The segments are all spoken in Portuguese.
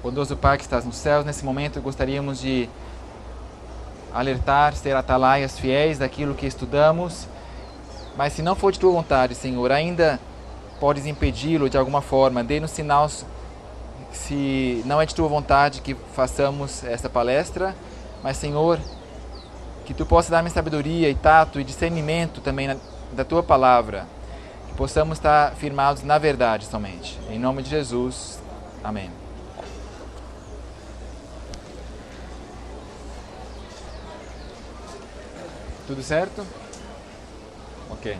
Bondoso Pai que estás nos céus, nesse momento gostaríamos de alertar, ser atalaias fiéis daquilo que estudamos, mas se não for de Tua vontade, Senhor, ainda podes impedi-lo de alguma forma. Dê-nos sinal se não é de Tua vontade que façamos esta palestra, mas, Senhor, que Tu possa dar-me sabedoria e tato e discernimento também da Tua palavra, que possamos estar firmados na verdade somente. Em nome de Jesus, amém. Tudo certo? Ok.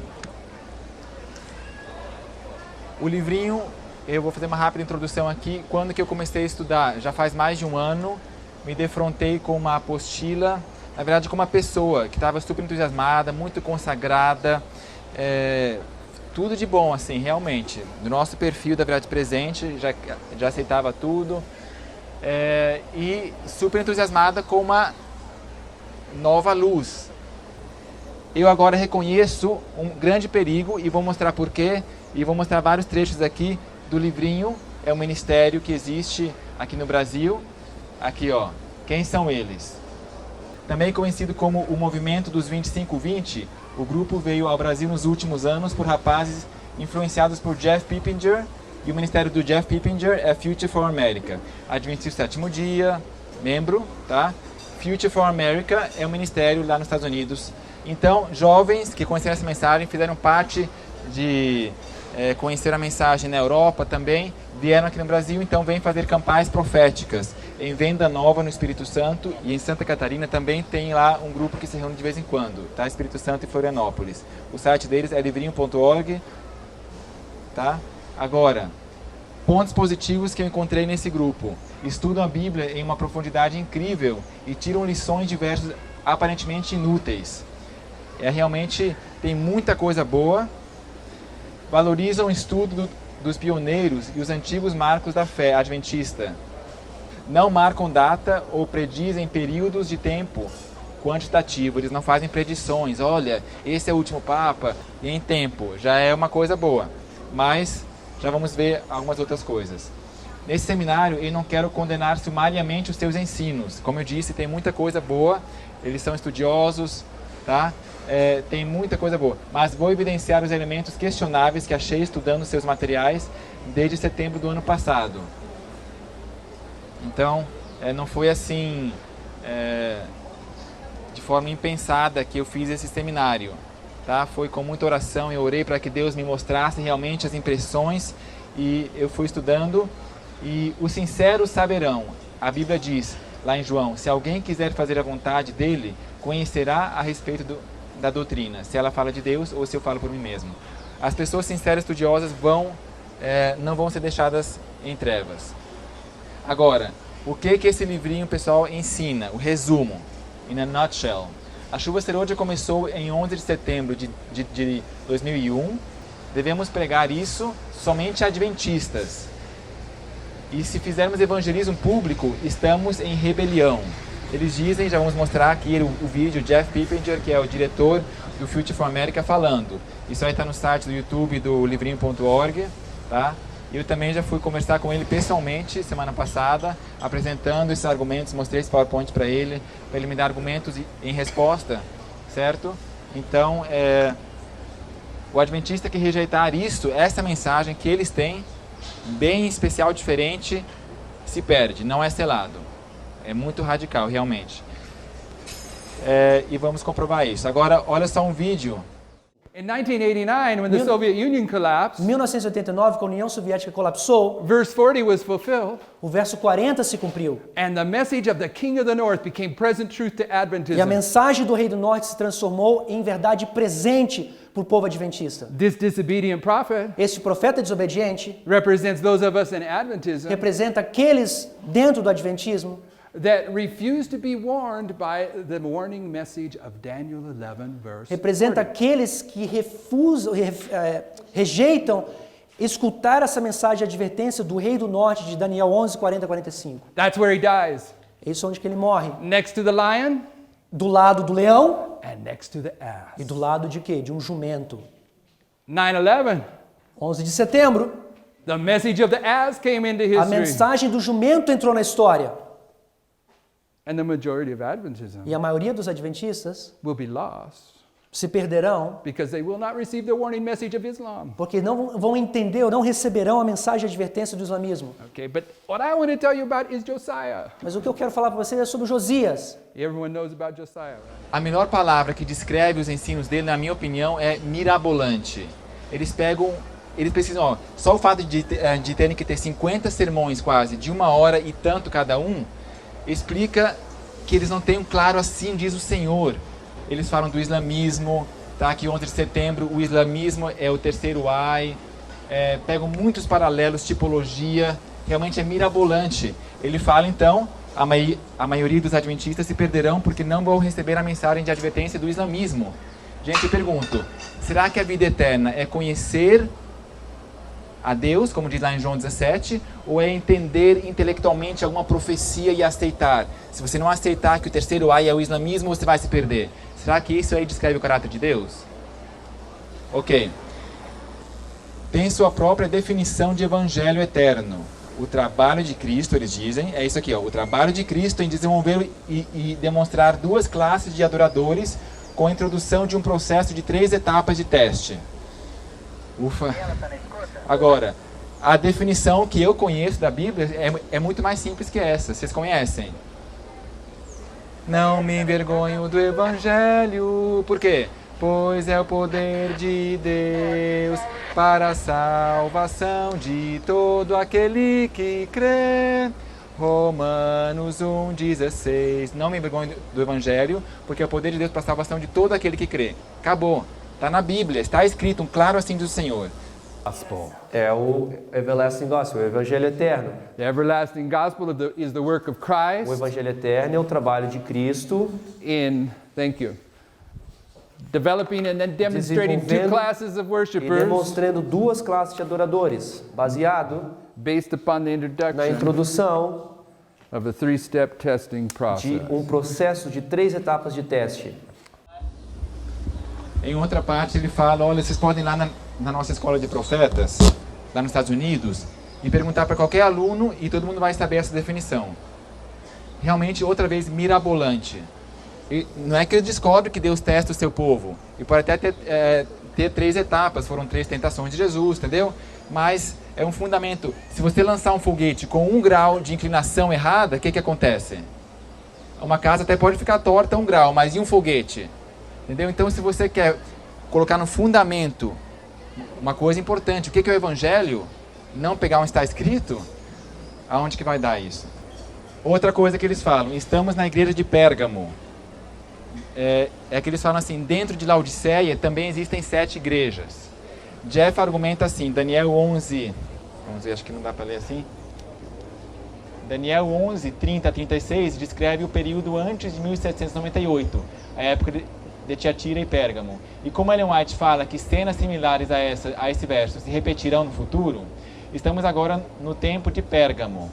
O livrinho, eu vou fazer uma rápida introdução aqui. Quando que eu comecei a estudar? Já faz mais de um ano. Me defrontei com uma apostila, na verdade com uma pessoa que estava super entusiasmada, muito consagrada, tudo de bom, assim, realmente. Do nosso perfil da Verdade Presente, já aceitava tudo. E super entusiasmada com uma nova luz. Eu agora reconheço um grande perigo e vou mostrar porquê, e vou mostrar vários trechos aqui do livrinho. É um ministério que existe aqui no Brasil. Aqui, ó, quem são eles? Também conhecido como o Movimento dos 25-20, o grupo veio ao Brasil nos últimos anos por rapazes influenciados por Jeff Pippinger, e o ministério do Jeff Pippinger é Future for America. Adventista do Sétimo Dia, membro, tá? Future for America é um ministério lá nos Estados Unidos. Então, jovens que conheceram essa mensagem, fizeram parte de conhecer a mensagem na Europa também, vieram aqui no Brasil, então vêm fazer campanhas proféticas em Venda Nova, no Espírito Santo, e em Santa Catarina também tem lá um grupo que se reúne de vez em quando, tá? Espírito Santo e Florianópolis. O site deles é livrinho.org, tá? Agora, pontos positivos que eu encontrei nesse grupo. Estudam a Bíblia em uma profundidade incrível e tiram lições de versos aparentemente inúteis. Realmente tem muita coisa boa. Valorizam o estudo dos pioneiros e os antigos marcos da fé adventista. Não marcam data ou predizem períodos de tempo quantitativo. Eles não fazem predições. Olha, esse é o último Papa e em tempo. Já é uma coisa boa. Mas já vamos ver algumas outras coisas. Nesse seminário, eu não quero condenar sumariamente os seus ensinos. Como eu disse, tem muita coisa boa. Eles são estudiosos, tá? Tem muita coisa boa, mas vou evidenciar os elementos questionáveis que achei estudando seus materiais desde setembro do ano passado. Então, não foi assim, de forma impensada que eu fiz esse seminário, tá? Foi com muita oração, eu orei para que Deus me mostrasse realmente as impressões e eu fui estudando. E os sinceros saberão, a Bíblia diz lá em João, se alguém quiser fazer a vontade dele, conhecerá a respeito da doutrina, se ela fala de Deus ou se eu falo por mim mesmo. As pessoas sinceras e estudiosas não vão ser deixadas em trevas. Agora, o que esse livrinho, pessoal, ensina? O resumo, in a nutshell. A chuva serôdia começou em 11 de setembro de 2001. Devemos pregar isso somente a adventistas. E se fizermos evangelismo público, estamos em rebelião. Eles dizem, já vamos mostrar aqui o vídeo, Jeff Pippinger, que é o diretor do Future for America, falando. Isso aí está no site do YouTube do livrinho.org, tá? Eu também já fui conversar com ele pessoalmente semana passada, apresentando esses argumentos, mostrei esse PowerPoint para ele me dar argumentos em resposta, certo? Então, o adventista que rejeitar isso, essa mensagem que eles têm, bem especial, diferente, se perde, não é selado. É muito radical, realmente. E vamos comprovar isso. Agora, olha só um vídeo. In 1989, when the Soviet Union collapsed, Em 1989, quando a União Soviética colapsou, verse 40 was fulfilled, o verso 40 se cumpriu. and the message of the King of the North became present truth to E a Adventism. mensagem do Rei do Norte se transformou em verdade presente para o povo adventista. This disobedient prophet Esse profeta desobediente represents those of us in Adventism representa aqueles dentro do adventismo that refuse to be warned by the warning message of Daniel 11, verse representa 40. aqueles que rejeitam escutar essa mensagem de advertência do Rei do Norte de Daniel 11, 40 a 45. That's where he dies. É isso onde que ele morre. Next to the lion Do lado do leão and next to the ass. e do lado de quê? De um jumento. 9/11, 11 de setembro, The message of the ass came into A history. mensagem do jumento entrou na história. And the majority of Adventism E a maioria dos adventistas will be lost se perderão because they will not receive the warning message of Islam. porque não vão entender ou não receberão a mensagem de advertência do islamismo. Okay, but what I want to tell you about is Josiah. Mas o que eu quero falar para vocês é sobre Josias. Everyone knows about Josiah, right? A melhor palavra que descreve os ensinos dele, na minha opinião, é mirabolante. Eles precisam, ó, só o fato de terem que ter 50 sermões quase, de 1 hora e tanto cada um, explica que eles não têm um claro assim, diz o Senhor. Eles falam do islamismo, tá? Que 11 de setembro o islamismo é o terceiro ai, pegam muitos paralelos, tipologia, realmente é mirabolante. Ele fala então, a maioria dos adventistas se perderão porque não vão receber a mensagem de advertência do islamismo. Gente, eu pergunto, será que a vida eterna é conhecer a Deus, como diz lá em João 17, ou é entender intelectualmente alguma profecia e aceitar? Se você não aceitar que o terceiro ai é o islamismo, você vai se perder. Será que isso aí descreve o caráter de Deus? Ok. Tem sua própria definição de evangelho eterno. O trabalho de Cristo, eles dizem, é isso aqui, ó, o trabalho de Cristo em desenvolver e demonstrar 2 classes de adoradores com a introdução de um processo de 3 etapas de teste. Ufa. Agora, a definição que eu conheço da Bíblia é muito mais simples que essa. Vocês conhecem? Não me envergonho do Evangelho. Por quê? Pois é o poder de Deus para a salvação de todo aquele que crê. Romanos 1,16. Não me envergonho do Evangelho, porque é o poder de Deus para a salvação de todo aquele que crê. Acabou. Está na Bíblia, está escrito um claro assim do Senhor. Gospel. É o Everlasting Gospel, o Evangelho Eterno. The everlasting gospel is the work of O Christ Evangelho Eterno é o trabalho de Cristo in, thank you, developing and then demonstrating 2 Desenvolvendo classes of e worshipers demonstrando 2 classes de adoradores, baseado based upon the na introduction introdução of a 3-step testing de process. um processo de 3 etapas de teste. Em outra parte ele fala, olha, vocês podem ir lá na nossa escola de profetas, lá nos Estados Unidos, e perguntar para qualquer aluno e todo mundo vai saber essa definição. Realmente, outra vez, mirabolante. E não é que ele descobre que Deus testa o seu povo. E pode até ter 3 etapas, foram 3 tentações de Jesus, entendeu? Mas é um fundamento. Se você lançar um foguete com 1 grau de inclinação errada, o que acontece? Uma casa até pode ficar torta 1 grau, mas e um foguete? Entendeu? Então, se você quer colocar no fundamento uma coisa importante, o que é o Evangelho? Não pegar onde está escrito, aonde que vai dar isso? Outra coisa que eles falam, estamos na igreja de Pérgamo. É que eles falam assim, dentro de Laodiceia também existem 7 igrejas. Jeff argumenta assim, Daniel 11, acho que não dá para ler assim. Daniel 11, 30 a 36, descreve o período antes de 1798, a época de Tiatira e Pérgamo. E como Ellen White fala que cenas similares a esse verso se repetirão no futuro, estamos agora no tempo de Pérgamo.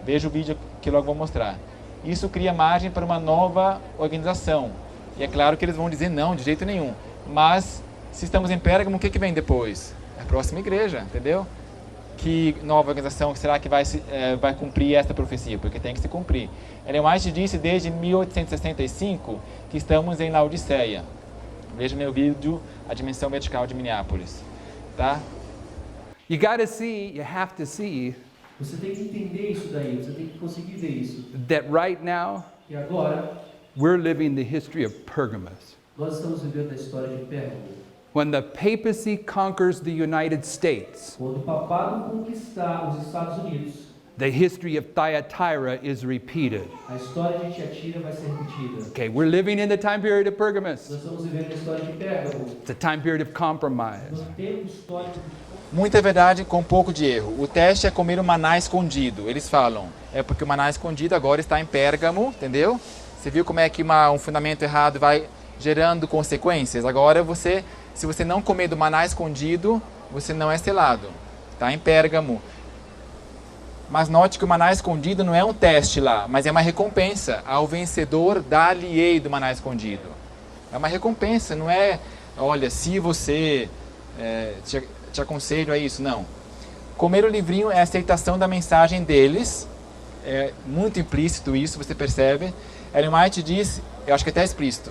Veja o vídeo que logo vou mostrar. Isso cria margem para uma nova organização. E é claro que eles vão dizer não, de jeito nenhum. Mas, se estamos em Pérgamo, o que vem depois? A próxima igreja, entendeu? Que nova organização será que vai cumprir esta profecia? Porque tem que se cumprir. Ellen White disse desde 1865 que estamos em Laodiceia. Veja meu vídeo, A Dimensão Vertical de Minneapolis. Tá? You got to see, you have to see Você tem que entender isso daí, você tem que conseguir ver isso. that right now E agora, we're living the history of Pergamos. nós estamos vivendo a história de Pérgamo. When the papacy conquers the United States, Quando o papado conquistar os Estados Unidos, the history of Thyatira is repeated. a história de Tiatira vai ser repetida. Okay, we're living in the time period of Pergamos. Nós estamos vivendo a história de Pérgamo, It's a time period of compromise. no tempo histórico de Muita verdade com pouco de erro. O teste é comer o maná escondido. Eles falam, é porque o maná escondido agora está em Pérgamo, entendeu? Você viu como é que um fundamento errado vai gerando consequências? Agora se você não comer do maná escondido, você não é selado. Está em Pérgamo. Mas note que o maná escondido não é um teste lá, mas é uma recompensa. Ao vencedor dar-lhe-ei do maná escondido. É uma recompensa, não é, olha, se você... te aconselho a isso, não. comer o livrinho é a aceitação da mensagem deles. É muito implícito isso, você percebe. Ellen White diz, eu acho que até é explícito.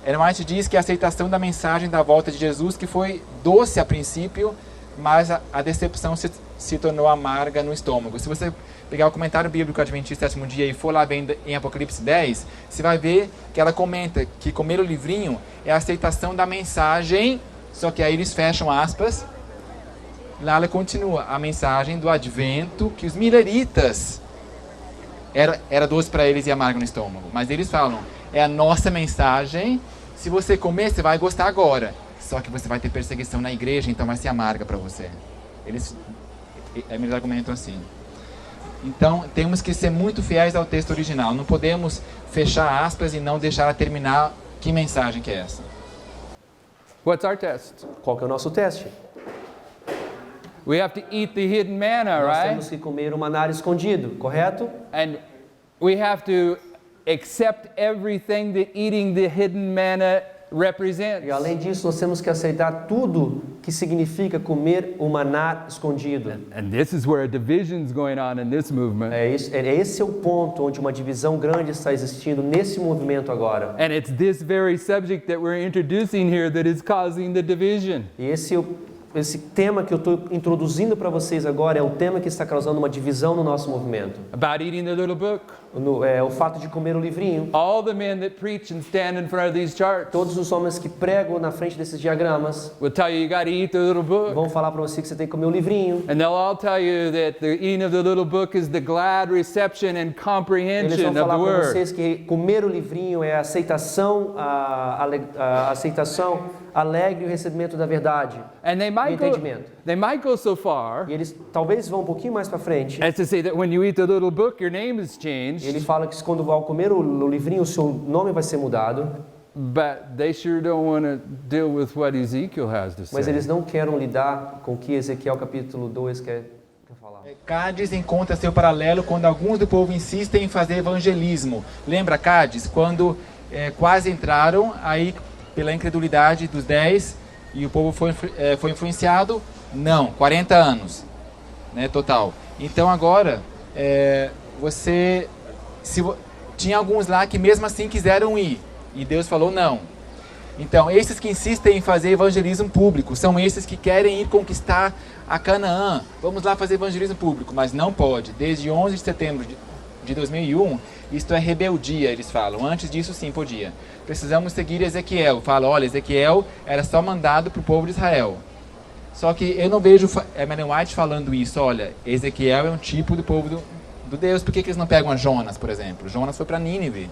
Ellen White diz que a aceitação da mensagem da volta de Jesus, que foi doce a princípio, mas a decepção se tornou amarga no estômago. Se você pegar o comentário bíblico Adventista Sétimo Dia e for lá ver em Apocalipse 10, você vai ver que ela comenta que comer o livrinho é a aceitação da mensagem, só que aí eles fecham aspas. Lá ela continua, a mensagem do advento, que os mileritas era doce para eles e amargo no estômago. Mas eles falam, é a nossa mensagem, se você comer, você vai gostar agora. Só que você vai ter perseguição na igreja, então vai ser amarga para você. Eles argumentam assim. Então, temos que ser muito fiéis ao texto original. Não podemos fechar aspas e não deixar ela terminar. Que mensagem que é essa? What's our test? Qual que é o nosso teste? We have to eat the hidden manna, Nós right? temos que comer o maná escondido, correto? And we have to accept everything that eating the hidden manna represents. E além disso, nós temos que aceitar tudo que significa comer o maná escondido. And this is where a division's going on in this movement. Esse é o ponto onde uma divisão grande está existindo nesse movimento agora. And it's this very subject that we're introducing here that is causing the division. E esse tema que eu estou introduzindo para vocês agora é o tema que está causando uma divisão no nosso movimento. About eating the little book. O fato de comer o livrinho. All the men that preach and stand in front of these charts Todos os homens que pregam na frente desses diagramas will tell you got to eat the little book. vão falar para você que você tem que comer o livrinho. And they'll all tell you that the eating of the little book is the glad reception and Eles vão comprehension of the falar para word. vocês que comer o livrinho é a aceitação, a aceitação alegre e o recebimento da verdade. And they might entendimento. go so far E eles talvez vão um pouquinho mais para frente. as to say that when you eat the little book, your name is changed. Ele fala que quando ao comer o livrinho, o seu nome vai ser mudado. But they sure don't want to deal with what Ezekiel has to Mas say. eles não querem lidar com o que Ezequiel capítulo 2 quer falar. Cádiz encontra seu paralelo quando alguns do povo insistem em fazer evangelismo. Lembra Cádiz? Quando quase entraram, aí pela incredulidade dos 10, e o povo foi influenciado? Não, 40 anos, né, total. Então agora, tinha alguns lá que mesmo assim quiseram ir, e Deus falou não. Então, esses que insistem em fazer evangelismo público, são esses que querem ir conquistar a Canaã. Vamos lá fazer evangelismo público, mas não pode. Desde 11 de setembro de 2001, isto é rebeldia, eles falam. Antes disso, sim, podia. Precisamos seguir Ezequiel. Fala, olha, Ezequiel era só mandado para o povo de Israel. Só que eu não vejo Ellen White falando isso. Olha, Ezequiel é um tipo do povo do Deus. Por que eles não pegam a Jonas, por exemplo? Jonas foi para Nínive.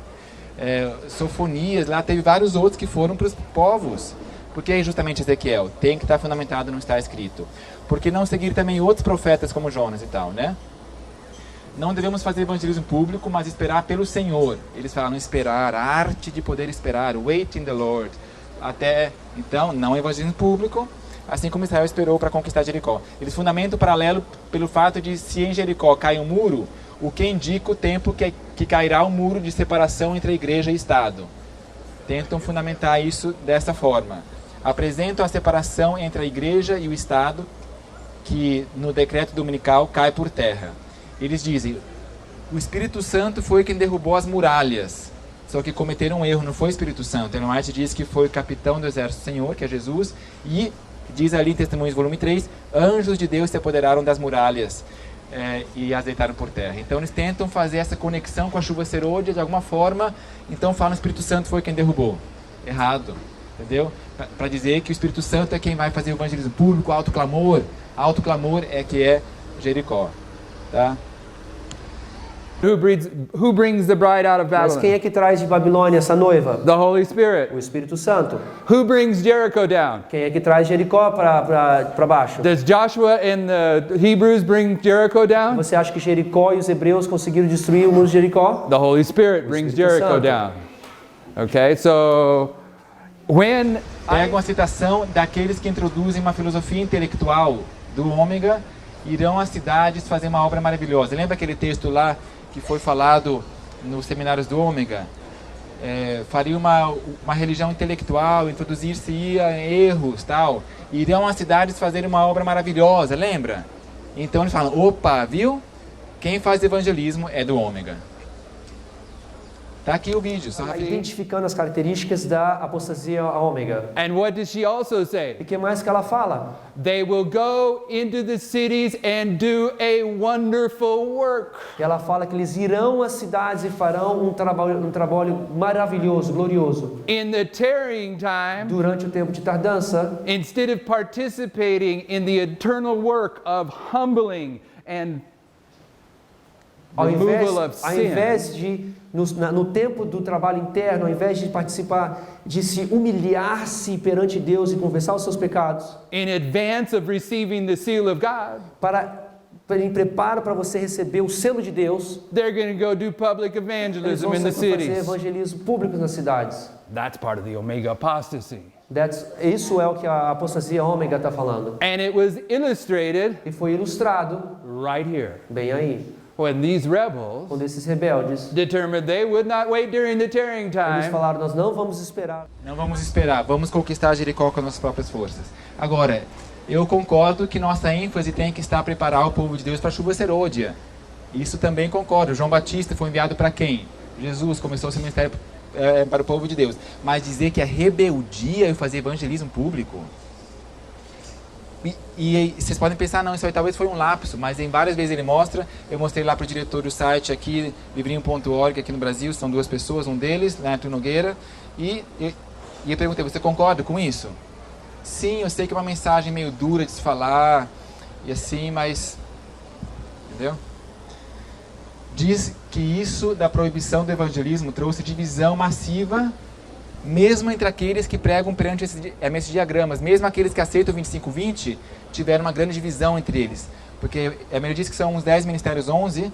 Sofonias, lá teve vários outros que foram para os povos. Por que justamente Ezequiel? Tem que estar fundamentado no está escrito. Por que não seguir também outros profetas como Jonas e tal, né? Não devemos fazer evangelismo público, mas esperar pelo Senhor. Eles falam esperar, a arte de poder esperar, wait in the Lord. Então, não evangelismo público, assim como Israel esperou para conquistar Jericó. Eles fundamentam o paralelo pelo fato de se em Jericó cai um muro, o que indica o tempo que cairá o muro de separação entre a igreja e Estado. Tentam fundamentar isso dessa forma. Apresentam a separação entre a igreja e o Estado, que no decreto dominical cai por terra. Eles dizem, o Espírito Santo foi quem derrubou as muralhas, só que cometeram um erro, não foi o Espírito Santo. Ellen White diz que foi o capitão do exército do Senhor, que é Jesus, e diz ali em Testemunhos volume 3, anjos de Deus se apoderaram das muralhas e as deitaram por terra. Então eles tentam fazer essa conexão com a chuva serôdia de alguma forma, então falam o Espírito Santo foi quem derrubou. Errado, entendeu? Para dizer que o Espírito Santo é quem vai fazer o evangelismo público, alto clamor é que é Jericó. Tá? Who brings the bride out of Mas quem Babylon? é que traz de Babilônia essa noiva? The Holy Spirit. O Espírito Santo. Who brings Jericho down? Quem é que traz Jericó para baixo? Does Joshua and the Hebrews bring Jericho down? Você acha que Jericó e os hebreus conseguiram destruir o muro de Jericó? The Holy Spirit brings Espírito Jericho Santo. down. Okay, so when Pega uma citação daqueles que introduzem uma filosofia intelectual do ômega, irão às cidades fazer uma obra maravilhosa. Lembra aquele texto lá que foi falado nos seminários do ômega? Faria uma religião intelectual, introduzir-se-ia erros, tal. Irão às cidades fazer uma obra maravilhosa, lembra? Então eles falam, opa, viu? Quem faz evangelismo é do Ômega. Tá aqui o vídeo, só rapidinho. Identificando as características da apostasia ômega. And what does she also say? E o que mais que ela fala? They will go into the cities and do a wonderful work. E ela fala que eles irão às cidades e farão um trabalho maravilhoso, glorioso. In the tarrying time, Durante o tempo de tardança, instead of participating in the eternal work of humbling and removal of ao sin, invés de, no tempo do trabalho interno, ao invés de participar, de se humilhar-se perante Deus e confessar os seus pecados, in advance of receiving the seal of God, em preparo para você receber o selo de Deus, they're going to go do public eles evangelism vão in the fazer cities. evangelismo público nas cidades. That's part of the Omega apostasy. Isso é o que a apostasia ômega está falando. And it was illustrated E foi ilustrado right here bem aí, when these rebels quando esses rebeldes, determined they would not wait during the tarrying eles time. falaram, nós não vamos esperar. Não vamos esperar, vamos conquistar Jericó com as nossas próprias forças. Agora, eu concordo que nossa ênfase tem que estar a preparar o povo de Deus para a chuva serôdia. Isso também concordo. João Batista foi enviado para quem? Jesus começou seu ministério para o povo de Deus. Mas dizer que é rebeldia eu fazer evangelismo público... E vocês podem pensar, não, isso aí talvez foi um lapso, mas em várias vezes ele mostra. Eu mostrei lá para o diretor do site aqui, livrinho.org, aqui no Brasil, são duas pessoas, um deles, Neto Nogueira, e eu perguntei, você concorda com isso? Sim, eu sei que é uma mensagem meio dura de se falar, e assim, mas... Entendeu? Diz que isso da proibição do evangelismo trouxe divisão massiva, mesmo entre aqueles que pregam perante esses diagramas, mesmo aqueles que aceitam o 25-20, tiveram uma grande divisão entre eles. Porque a Bíblia diz que são uns 10 ministérios, 11,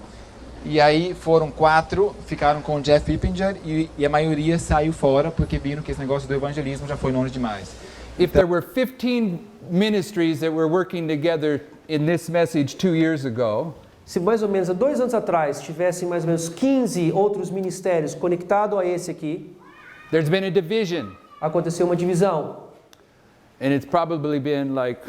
e aí foram 4, ficaram com Jeff Pippinger, e a maioria saiu fora, porque viram que esse negócio do evangelismo já foi longe demais. If there were 15 ministries that were working together in this message 2 years ago, Se mais ou menos há 2 anos atrás tivessem mais ou menos 15 outros ministérios conectados a esse aqui, there's been a division. aconteceu uma divisão. And it's probably been like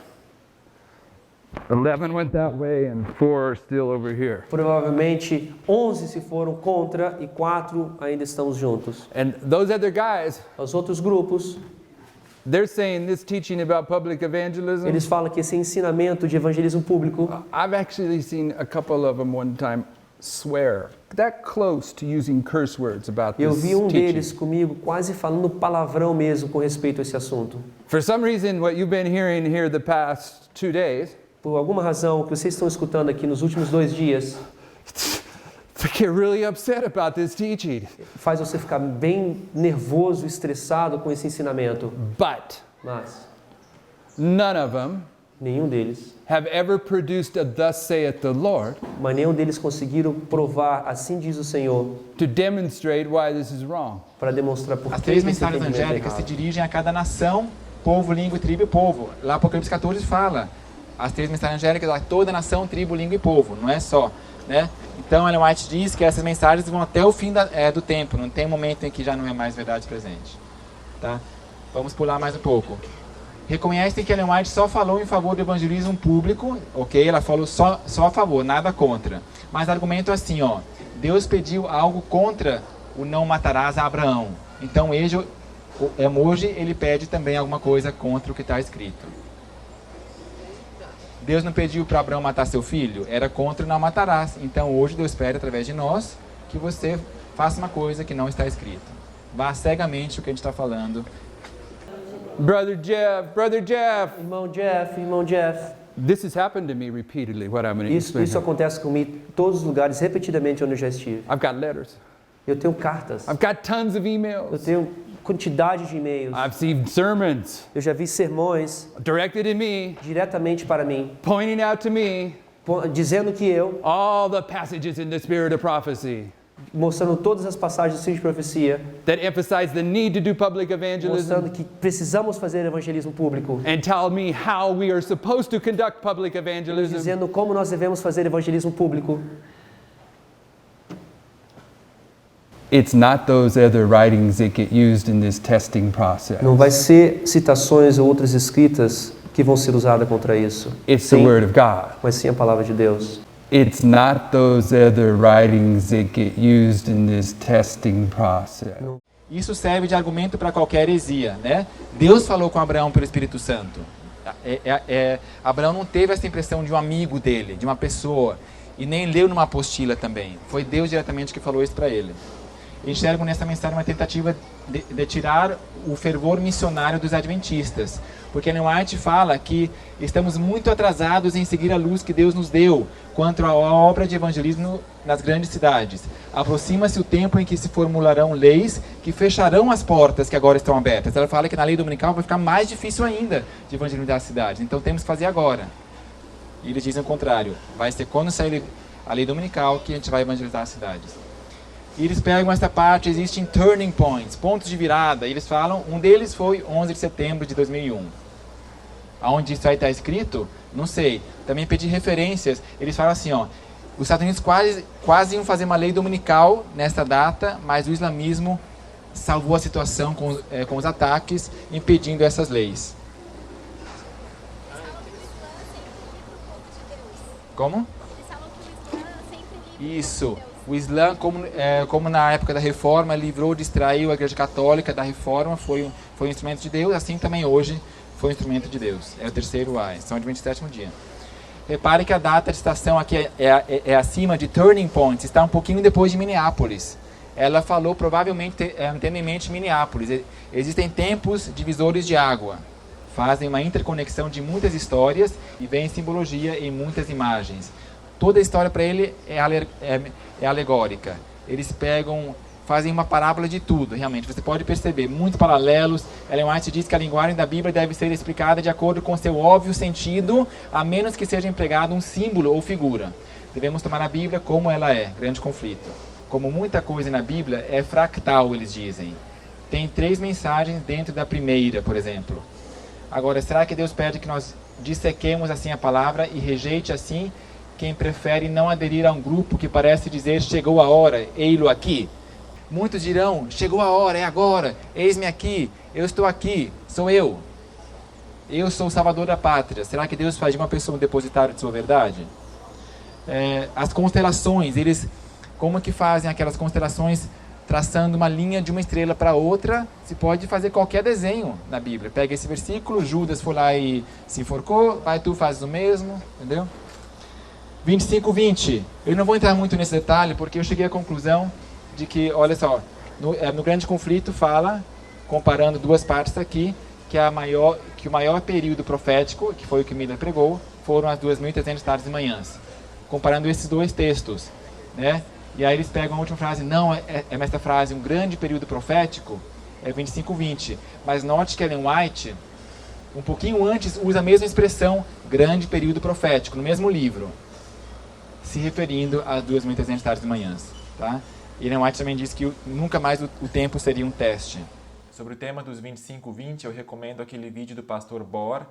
11 went that way and 4 are still over here. Provavelmente 11 se foram contra e 4 ainda estão juntos. And those other guys, Os outros grupos, they're saying this teaching about public evangelism. eles falam que esse ensinamento de evangelismo público, I've actually seen a couple of them one time swear that close to using curse words about eu this vi deles teaching. comigo quase falando palavrão mesmo com respeito a esse assunto. For some reason, what you've been hearing here the past 2 days, Por alguma razão, o que vocês estão escutando aqui nos últimos 2 dias they get really upset about this teaching. faz você ficar bem nervoso, estressado com esse ensinamento. But Mas none of them nenhum deles, have ever produced a thus saith the Lord mas nenhum deles conseguiram provar, assim diz o Senhor, to demonstrate why this is wrong. para demonstrar por As que 3 esse mensagens entendimento é angélicas se errado. dirigem a cada nação, povo, língua, tribo e povo. Lá Apocalipse 14 fala, as 3 mensagens angélicas a toda nação, tribo, língua e povo, não é só, né? Então Ellen White diz que essas mensagens vão até o fim do tempo, não tem momento em que já não é mais verdade presente. Tá? Vamos pular mais um pouco. Reconhecem que Ellen White só falou em favor do evangelismo público, ok? Ela falou só a favor, nada contra. Mas argumento assim, ó, Deus pediu algo contra o não matarás a Abraão. Então hoje ele pede também alguma coisa contra o que está escrito. Deus não pediu para Abraão matar seu filho? Era contra o não matarás. Então hoje Deus pede através de nós que você faça uma coisa que não está escrito. Vá cegamente o que a gente está falando. Brother Jeff, Irmão Jeff, this has happened to me repeatedly, what I'm going to isso explain. acontece comigo em todos os lugares, repetidamente onde eu já estive. I've got letters. Eu tenho cartas, I've got tons of eu emails. tenho quantidade de e-mails, I've received sermons eu já vi sermões directed at me, diretamente para mim, pointing out to me dizendo que eu, all the passages in the spirit of prophecy mostrando todas as passagens do Espírito de profecia, that emphasize the need to do public evangelism mostrando que precisamos fazer evangelismo público, and tell me how we are supposed to conduct public evangelism. dizendo como nós devemos fazer evangelismo público. It's not those other writings that get used in this testing process. Não vai ser citações ou outras escritas que vão ser usadas contra isso. It's the Sim, Word of God. mas sim a palavra de Deus. It's not those other writings that get used in this testing process. Isso serve de argumento para qualquer heresia, né? Deus falou com Abraão pelo Espírito Santo. Abraão não teve essa impressão de um amigo dele, de uma pessoa, e nem leu numa apostila também. Foi Deus diretamente que falou isso para ele. Enxergo nessa mensagem uma tentativa de tirar o fervor missionário dos adventistas, porque Ellen White fala que estamos muito atrasados em seguir a luz que Deus nos deu quanto à obra de evangelismo nas grandes cidades. Aproxima-se o tempo em que se formularão leis que fecharão as portas que agora estão abertas. Ela fala que na lei dominical vai ficar mais difícil ainda de evangelizar as cidades, então temos que fazer agora. E eles dizem o contrário, vai ser quando sair a lei dominical que a gente vai evangelizar as cidades. E eles pegam essa parte, existem turning points, pontos de virada, e eles falam, um deles foi 11 de setembro de 2001. Aonde isso aí está escrito? Não sei. Também pedi referências, eles falam assim, ó, os Estados Unidos quase iam fazer uma lei dominical nessa data, mas o islamismo salvou a situação com os ataques, impedindo essas leis. Como? Isso. O Islã, como na época da Reforma, livrou, distraiu a Igreja Católica da Reforma, foi um instrumento de Deus, assim também hoje foi um instrumento de Deus. É o terceiro Ai, São Adventista do sétimo dia. Repare que a data de estação aqui é acima de Turning Point, está um pouquinho depois de Minneapolis. Ela falou, provavelmente, tendo em mente Minneapolis. Existem tempos divisores de água. Fazem uma interconexão de muitas histórias e vem simbologia em muitas imagens. Toda a história para ele é alegórica. Eles fazem uma parábola de tudo, realmente. Você pode perceber muitos paralelos. Ellen White diz que a linguagem da Bíblia deve ser explicada de acordo com seu óbvio sentido, a menos que seja empregado um símbolo ou figura. Devemos tomar a Bíblia como ela é, grande conflito. Como muita coisa na Bíblia é fractal, eles dizem. Tem 3 mensagens dentro da primeira, por exemplo. Agora, será que Deus pede que nós dissequemos assim a palavra e rejeite assim quem prefere não aderir a um grupo que parece dizer chegou a hora, ei-lo aqui? Muitos dirão, chegou a hora, é agora, eis-me aqui, eu estou aqui, sou eu. Eu sou o salvador da pátria. Será que Deus faz de uma pessoa um depositário de sua verdade? As constelações, como que fazem aquelas constelações traçando uma linha de uma estrela para outra? Se pode fazer qualquer desenho na Bíblia. Pega esse versículo, Judas foi lá e se enforcou, vai tu fazes o mesmo, entendeu? 25:20. Eu não vou entrar muito nesse detalhe, porque eu cheguei à conclusão de que, olha só, no grande conflito fala, comparando 2 partes aqui, que o maior período profético, que foi o que Miller pregou, foram as 2.300 tardes e manhãs. Comparando esses 2 textos, né? E aí eles pegam a última frase, não, essa frase, um grande período profético, é 25:20. Mas note que Ellen White, um pouquinho antes, usa a mesma expressão, grande período profético, no mesmo livro, se referindo às 2.300 tardes e manhãs, tá? E Ellen White também diz que nunca mais o tempo seria um teste. Sobre o tema dos 25:20, eu recomendo aquele vídeo do pastor Bohr,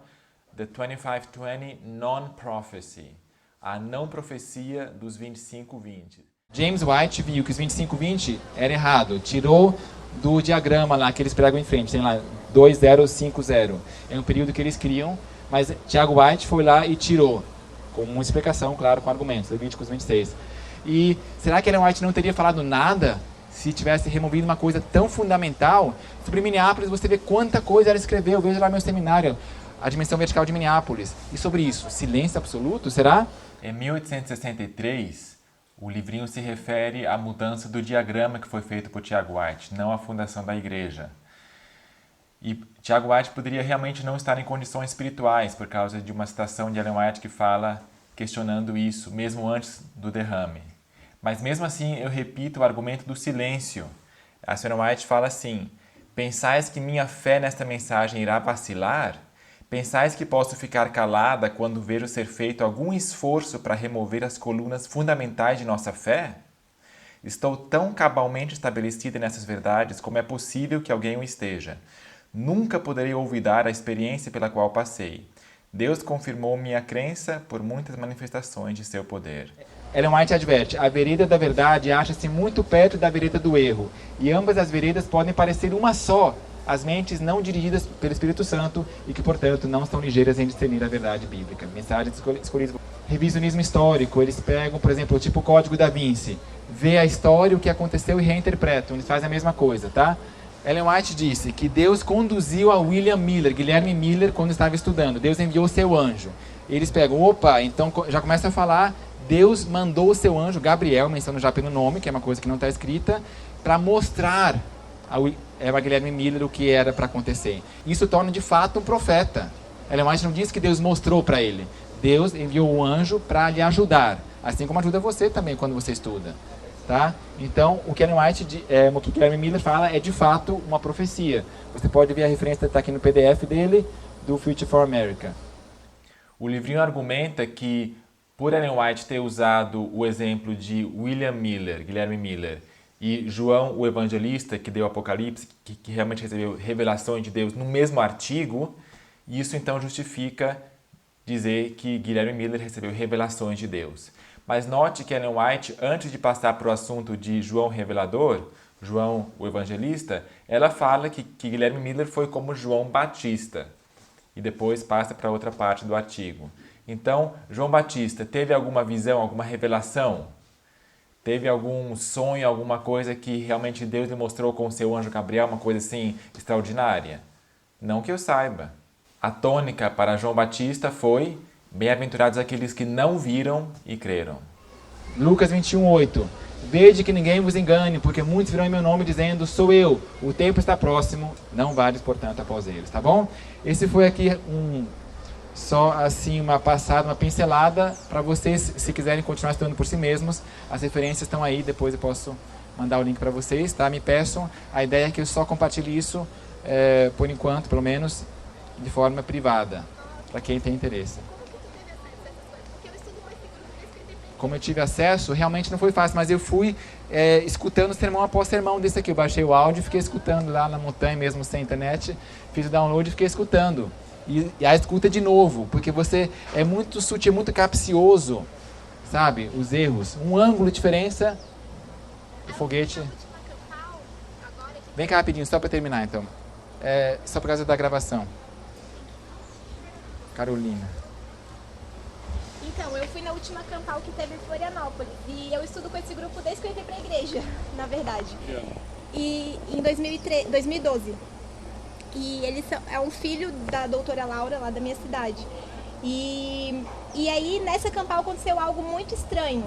The 25:20 Non-Prophecy, a não profecia dos 25:20. James White viu que os 25:20 era errado, tirou do diagrama lá que eles pregam em frente, tem lá 2050, é um período que eles criam, mas Tiago White foi lá e tirou, com uma explicação, claro, com argumentos, Levíticos 26. E será que Ellen White não teria falado nada se tivesse removido uma coisa tão fundamental? Sobre Minneapolis, você vê quanta coisa ela escreveu, veja lá meu seminário, A Dimensão Vertical de Minneapolis. E sobre isso, silêncio absoluto, será? Em 1863, o livrinho se refere à mudança do diagrama que foi feito por Tiago White, não à fundação da igreja. E Tiago White poderia realmente não estar em condições espirituais por causa de uma citação de Ellen White que fala, questionando isso, mesmo antes do derrame. Mas mesmo assim, eu repito o argumento do silêncio. A Ellen White fala assim, pensais que minha fé nesta mensagem irá vacilar? Pensais que posso ficar calada quando vejo ser feito algum esforço para remover as colunas fundamentais de nossa fé? Estou tão cabalmente estabelecida nessas verdades como é possível que alguém o esteja. Nunca poderei olvidar a experiência pela qual passei. Deus confirmou minha crença por muitas manifestações de seu poder. Ellen White adverte, a vereda da verdade acha-se muito perto da vereda do erro, e ambas as veredas podem parecer uma só, as mentes não dirigidas pelo Espírito Santo e que, portanto, não estão ligeiras em discernir a verdade bíblica. Mensagens escolhidas. Revisionismo histórico, eles pegam, por exemplo, tipo o Código da Vinci, vê a história, o que aconteceu e reinterpretam, eles fazem a mesma coisa, tá? Ellen White disse que Deus conduziu a William Miller, Guilherme Miller, quando estava estudando. Deus enviou seu anjo. Eles pegam, opa, então já começa a falar, Deus mandou o seu anjo, Gabriel, mencionando já pelo nome, que é uma coisa que não está escrita, para mostrar a Guilherme Miller o que era para acontecer. Isso torna de fato um profeta. Ellen White não disse que Deus mostrou para ele. Deus enviou um anjo para lhe ajudar, assim como ajuda você também quando você estuda. Tá? Então, o que Ellen White, o que Guilherme Miller fala é de fato uma profecia. Você pode ver a referência, está aqui no PDF dele, do Future for America. O livrinho argumenta que, por Ellen White ter usado o exemplo de William Miller, Guilherme Miller, e João o Evangelista, que deu Apocalipse, que realmente recebeu revelações de Deus no mesmo artigo, isso então justifica dizer que Guilherme Miller recebeu revelações de Deus. Mas note que Ellen White, antes de passar para o assunto de João Revelador, João o Evangelista, ela fala que Guilherme Miller foi como João Batista. E depois passa para outra parte do artigo. Então, João Batista teve alguma visão, alguma revelação? Teve algum sonho, alguma coisa que realmente Deus lhe mostrou com o seu anjo Gabriel, uma coisa assim extraordinária? Não que eu saiba. A tônica para João Batista foi: bem-aventurados aqueles que não viram e creram. Lucas 21:8. Vede que ninguém vos engane, porque muitos virão em meu nome dizendo, sou eu, o tempo está próximo, não vales, portanto, após eles, tá bom? Esse foi aqui só assim uma passada, uma pincelada, para vocês, se quiserem continuar estudando por si mesmos, as referências estão aí, depois eu posso mandar o link para vocês, tá? Me peçam, a ideia é que eu só compartilhe isso, por enquanto, pelo menos, de forma privada, para quem tem interesse. Como eu tive acesso, realmente não foi fácil, mas eu fui escutando sermão após sermão desse aqui. Eu baixei o áudio e fiquei escutando lá na montanha, mesmo sem internet. Fiz o download e fiquei escutando. E a escuta de novo, porque você é muito sutil, muito capcioso, sabe? Os erros. Um ângulo de diferença. O foguete. Vem cá rapidinho, só para terminar então. Só por causa da gravação. Carolina. Então, eu fui na última campal que teve em Florianópolis e eu estudo com esse grupo desde que eu entrei pra igreja, na verdade. E em 2012. E ele é um filho da doutora Laura, lá da minha cidade. E aí, nessa campal aconteceu algo muito estranho,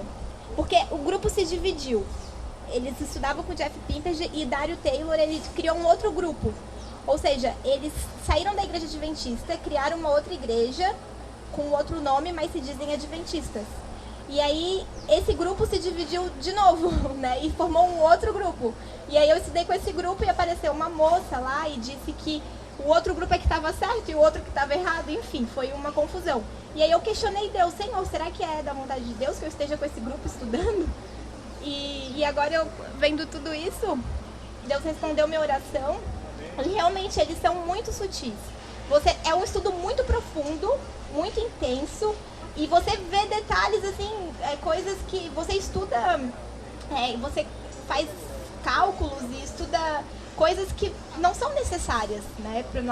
porque o grupo se dividiu. Eles estudavam com Jeff Pimpage e Dario Taylor, ele criou um outro grupo. Ou seja, eles saíram da igreja adventista, criaram uma outra igreja, com outro nome, mas se dizem adventistas. E aí, esse grupo se dividiu de novo, né? E formou um outro grupo. E aí eu estudei com esse grupo e apareceu uma moça lá e disse que o outro grupo é que estava certo e o outro que estava errado. Enfim, foi uma confusão. E aí eu questionei Deus, Senhor, será que é da vontade de Deus que eu esteja com esse grupo estudando? E agora eu vendo tudo isso, Deus respondeu minha oração. E realmente eles são muito sutis. É um estudo muito profundo, muito intenso, e você vê detalhes, assim, coisas que você estuda, você faz cálculos e estuda coisas que não são necessárias, né, para o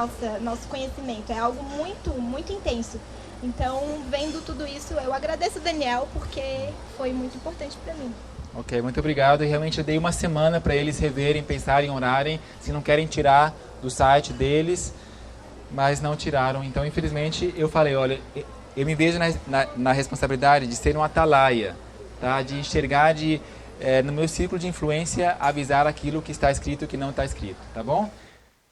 nosso conhecimento. É algo muito, muito intenso. Então, vendo tudo isso, eu agradeço o Daniel, porque foi muito importante para mim. Ok, muito obrigado. E realmente eu dei uma semana para eles reverem, pensarem, orarem, se não querem tirar do site deles, mas não tiraram. Então, infelizmente, eu falei, olha, eu me vejo na responsabilidade de ser um atalaia, tá? De enxergar, no meu círculo de influência, avisar aquilo que está escrito e que não está escrito, tá bom?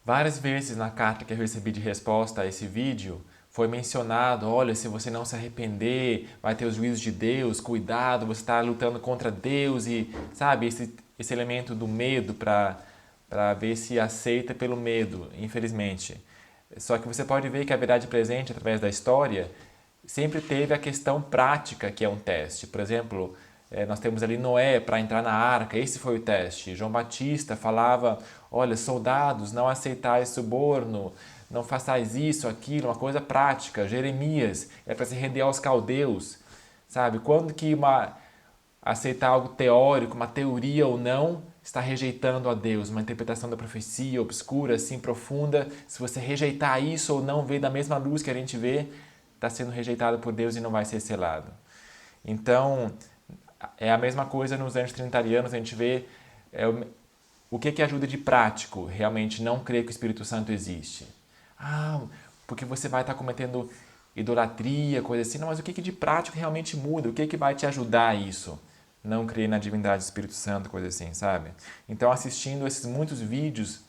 Várias vezes na carta que eu recebi de resposta a esse vídeo, foi mencionado, olha, se você não se arrepender, vai ter os juízos de Deus, cuidado, você está lutando contra Deus e, sabe, esse elemento do medo para ver se aceita pelo medo, infelizmente. Só que você pode ver que a verdade presente, através da história, sempre teve a questão prática, que é um teste. Por exemplo, nós temos ali Noé para entrar na arca, esse foi o teste. João Batista falava, olha, soldados, não aceitais suborno, não façais isso, aquilo, uma coisa prática. Jeremias é para se render aos caldeus, sabe? Quando que aceitar algo teórico, uma teoria ou não, está rejeitando a Deus, uma interpretação da profecia obscura, assim, profunda, se você rejeitar isso ou não ver da mesma luz que a gente vê, está sendo rejeitado por Deus e não vai ser selado. Então, é a mesma coisa nos anos trinitarianos, a gente vê o que ajuda de prático realmente não crer que o Espírito Santo existe. Porque você vai estar cometendo idolatria, coisa assim. Não, mas o que de prático realmente muda? O que vai te ajudar a isso? Não crer na divindade do Espírito Santo, coisa assim, sabe? Então, assistindo esses muitos vídeos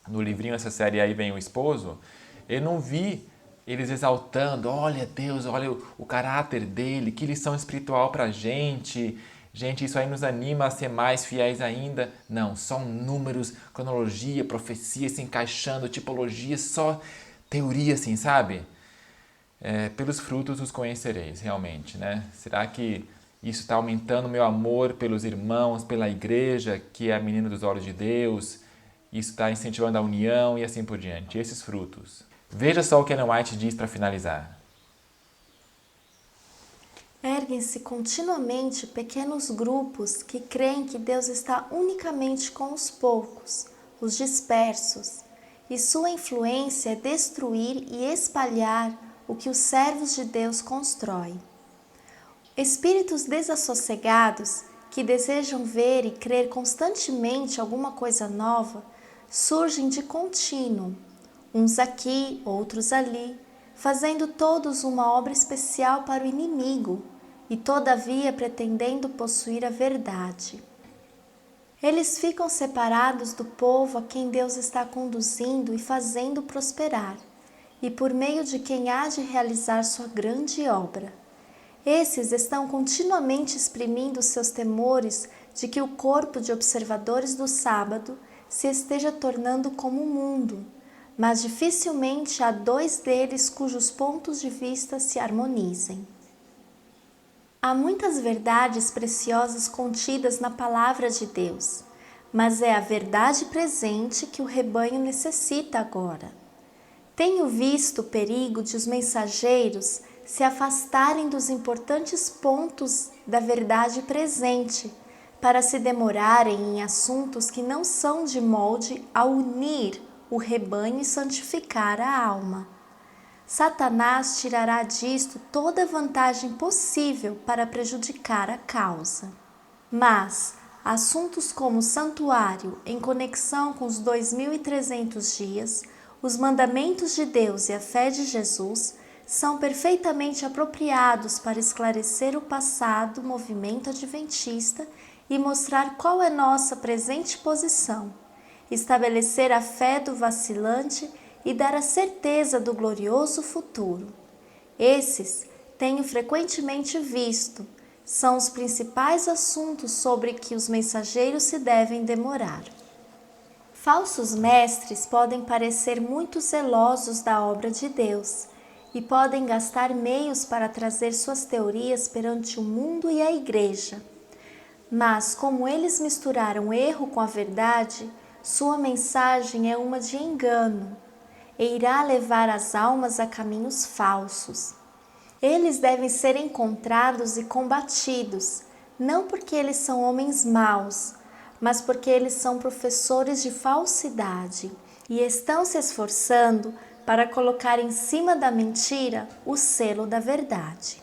no livrinho, essa série Aí Vem o Esposo, eu não vi eles exaltando, olha Deus, olha o caráter dele, que lição espiritual pra gente. Gente, isso aí nos anima a ser mais fiéis ainda. Não, só números, cronologia, profecia se encaixando, tipologia, só teoria assim, sabe? Pelos frutos os conhecereis, realmente, né? Será que isso está aumentando o meu amor pelos irmãos, pela igreja, que é a menina dos olhos de Deus? Isso está incentivando a união e assim por diante. Esses frutos. Veja só o que Ellen White diz para finalizar. Erguem-se continuamente pequenos grupos que creem que Deus está unicamente com os poucos, os dispersos, e sua influência é destruir e espalhar o que os servos de Deus constroem. Espíritos desassossegados que desejam ver e crer constantemente alguma coisa nova surgem de contínuo, uns aqui, outros ali, fazendo todos uma obra especial para o inimigo e todavia pretendendo possuir a verdade. Eles ficam separados do povo a quem Deus está conduzindo e fazendo prosperar, e por meio de quem há de realizar sua grande obra. Esses estão continuamente exprimindo seus temores de que o corpo de observadores do sábado se esteja tornando como o mundo, mas dificilmente há dois deles cujos pontos de vista se harmonizem. Há muitas verdades preciosas contidas na palavra de Deus, mas é a verdade presente que o rebanho necessita agora. Tenho visto o perigo de os mensageiros se afastarem dos importantes pontos da verdade presente para se demorarem em assuntos que não são de molde a unir o rebanho e santificar a alma. Satanás tirará disto toda a vantagem possível para prejudicar a causa. Mas assuntos como o santuário em conexão com os 2.300 dias, os mandamentos de Deus e a fé de Jesus são perfeitamente apropriados para esclarecer o passado movimento adventista e mostrar qual é nossa presente posição, estabelecer a fé do vacilante e dar a certeza do glorioso futuro. Esses, tenho frequentemente visto, são os principais assuntos sobre que os mensageiros se devem demorar. Falsos mestres podem parecer muito zelosos da obra de Deus, e podem gastar meios para trazer suas teorias perante o mundo e a igreja. Mas, como eles misturaram erro com a verdade, sua mensagem é uma de engano e irá levar as almas a caminhos falsos. Eles devem ser encontrados e combatidos, não porque eles são homens maus, mas porque eles são professores de falsidade e estão se esforçando para colocar em cima da mentira o selo da verdade.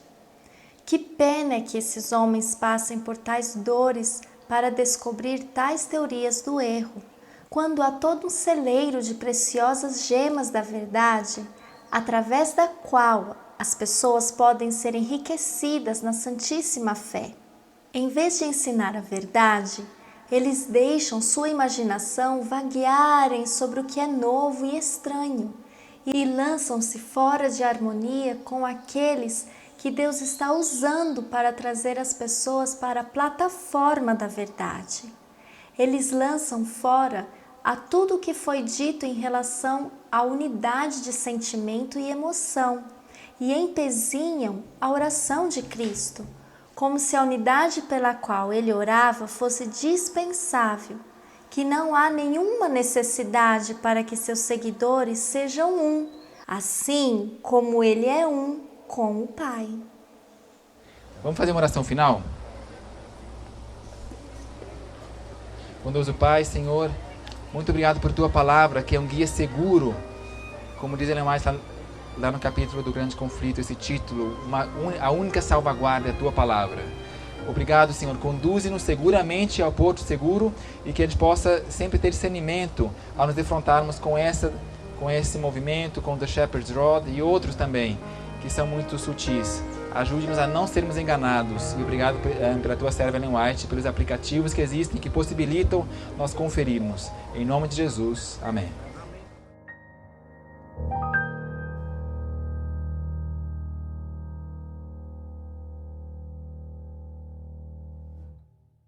Que pena é que esses homens passem por tais dores para descobrir tais teorias do erro, quando há todo um celeiro de preciosas gemas da verdade, através da qual as pessoas podem ser enriquecidas na santíssima fé. Em vez de ensinar a verdade, eles deixam sua imaginação vaguearem sobre o que é novo e estranho, e lançam-se fora de harmonia com aqueles que Deus está usando para trazer as pessoas para a plataforma da verdade. Eles lançam fora a tudo o que foi dito em relação à unidade de sentimento e emoção e empezinham a oração de Cristo, como se a unidade pela qual ele orava fosse dispensável, que não há nenhuma necessidade para que seus seguidores sejam um, assim como ele é um com o Pai. Vamos fazer uma oração final? Bondoso Pai, Senhor, muito obrigado por Tua palavra, que é um guia seguro. Como diz Ellen White lá no capítulo do Grande Conflito, esse título, a única salvaguarda é a Tua palavra. Obrigado, Senhor. Conduze-nos seguramente ao porto seguro e que a gente possa sempre ter discernimento ao nos defrontarmos com esse movimento, com The Shepherd's Rod e outros também, que são muito sutis. Ajude-nos a não sermos enganados. E obrigado pela Tua serva Ellen White, pelos aplicativos que existem que possibilitam nós conferirmos. Em nome de Jesus. Amém.